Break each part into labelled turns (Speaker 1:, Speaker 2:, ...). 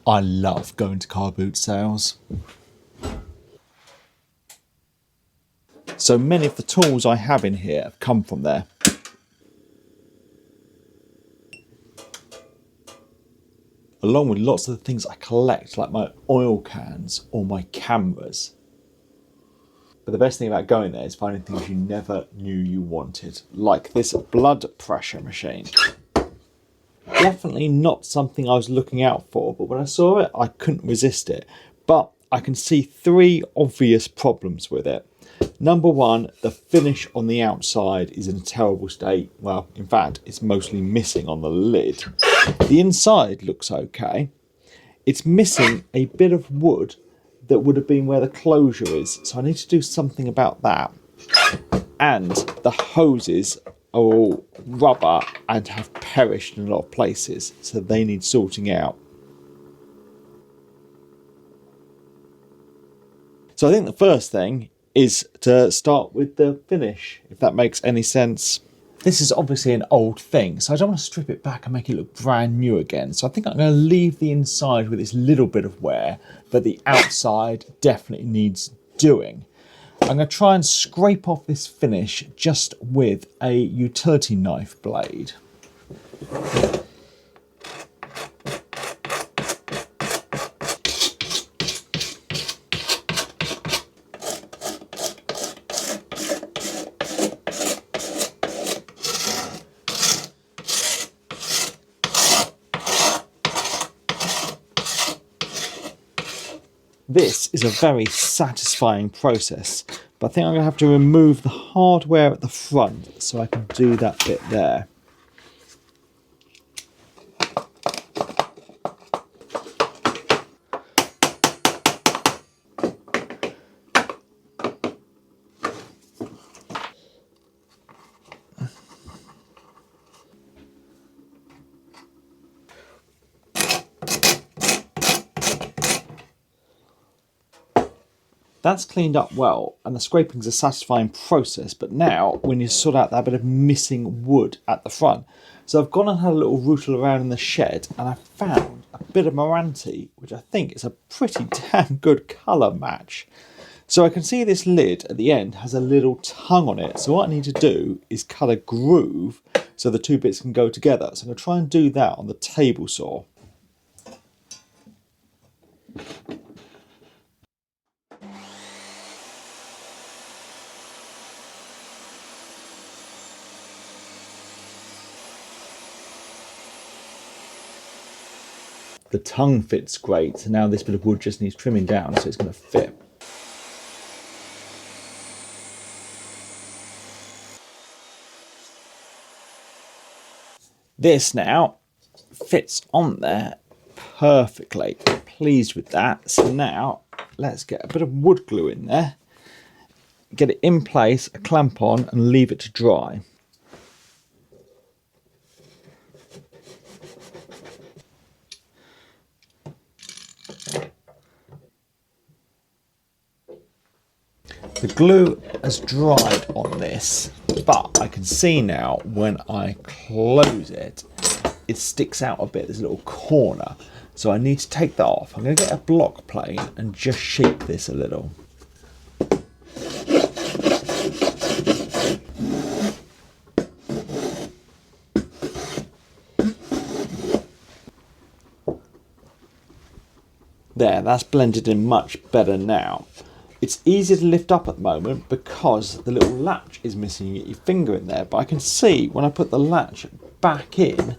Speaker 1: I love going to car boot sales. So many of the tools I have in here have come from there. Along with lots of the things I collect, like my oil cans or my cameras. But the best thing about going there is finding things you never knew you wanted, like this blood pressure machine. Definitely not something I was looking out for, but when I saw it, I couldn't resist it. But I can see 3 obvious problems with it. Number 1, the finish on the outside is in a terrible state. Well, in fact, it's mostly missing on the lid. The inside looks okay. It's missing a bit of wood that would have been where the closure is, so I need to do something about that. And the hoses are all rubber and have perished in a lot of places, so they need sorting out. So I think the first thing is to start with the finish, if that makes any sense. This is obviously an old thing, so I don't want to strip it back and make it look brand new again. So I think I'm going to leave the inside with this little bit of wear, but the outside definitely needs doing. I'm going to try and scrape off this finish just with a utility knife blade. This is a very satisfying process, but I think I'm going to have to remove the hardware at the front so I can do that bit there. That's cleaned up well, and the scraping's a satisfying process, but now we need to sort out that bit of missing wood at the front. So I've gone and had a little rootle around in the shed, and I found a bit of Meranti, which I think is a pretty damn good colour match. So I can see this lid at the end has a little tongue on it, so what I need to do is cut a groove so the 2 bits can go together. So I'm going to try and do that on the table saw. The tongue fits great, so now this bit of wood just needs trimming down so it's going to fit. This now fits on there perfectly. Pleased with that. So now let's get a bit of wood glue in there, get it in place, a clamp on, and leave it to dry. The glue has dried on this, but I can see now when I close it, it sticks out a bit. There's a little corner, so I need to take that off. I'm going to get a block plane and just shape this a little. There, that's blended in much better now. It's easier to lift up at the moment because the little latch is missing. You get your finger in there, but I can see when I put the latch back in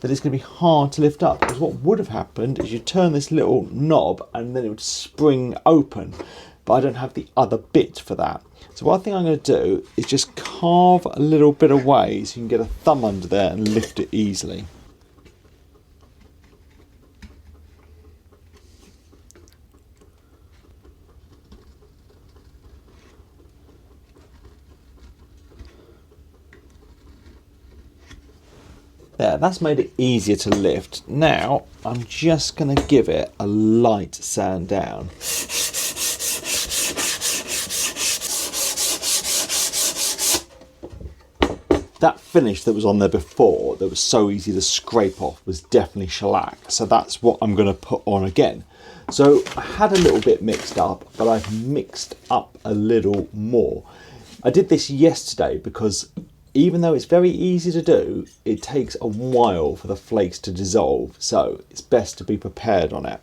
Speaker 1: that it's going to be hard to lift up, because what would have happened is you turn this little knob and then it would spring open, but I don't have the other bit for that. So what I think I'm going to do is just carve a little bit away so you can get a thumb under there and lift it easily. There, that's made it easier to lift. Now, I'm just going to give it a light sand down. That finish that was on there before, that was so easy to scrape off, was definitely shellac. So that's what I'm going to put on again. So I had a little bit mixed up, but I've mixed up a little more. I did this yesterday because even though it's very easy to do, it takes a while for the flakes to dissolve. So it's best to be prepared on it.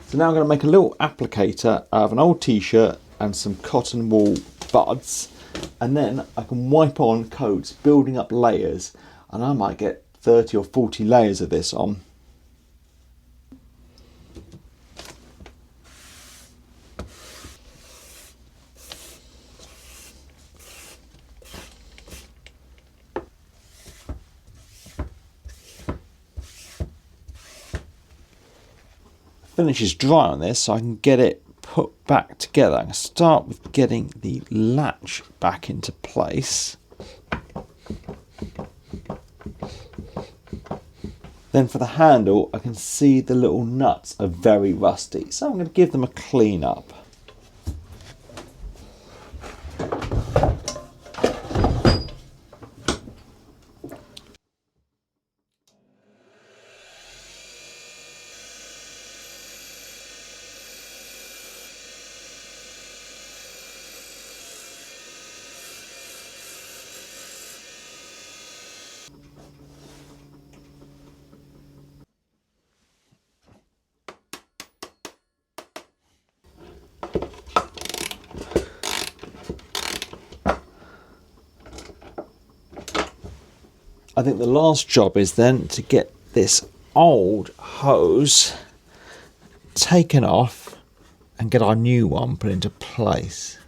Speaker 1: So now I'm going to make a little applicator out of an old t-shirt and some cotton wool buds, and then I can wipe on coats, building up layers, and I might get 30 or 40 layers of this on. Finish is dry on this, so I can get it put back together. I'm going to start with getting the latch back into place. Then for the handle, I can see the little nuts are very rusty, so I'm going to give them a clean up. I think the last job is then to get this old hose taken off and get our new one put into place.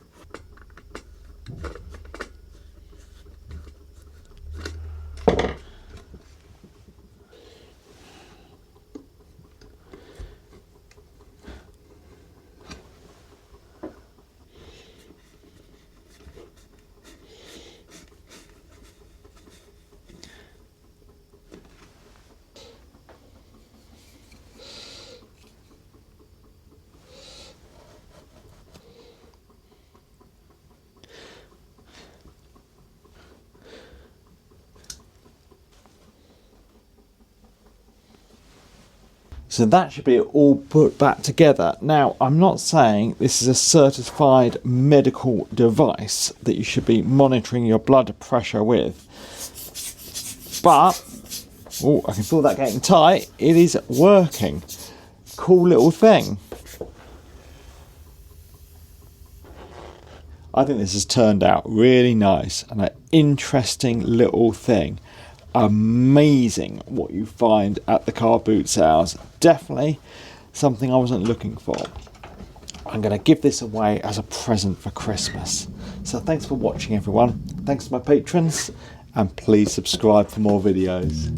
Speaker 1: So that should be all put back together. Now, I'm not saying this is a certified medical device that you should be monitoring your blood pressure with. But, oh, I can feel that getting tight. It is working. Cool little thing. I think this has turned out really nice and an interesting little thing. Amazing what you find at the car boot sales. Definitely something I wasn't looking for. I'm going to give this away as a present for Christmas. So thanks for watching, everyone. Thanks to my patrons, and please subscribe for more videos.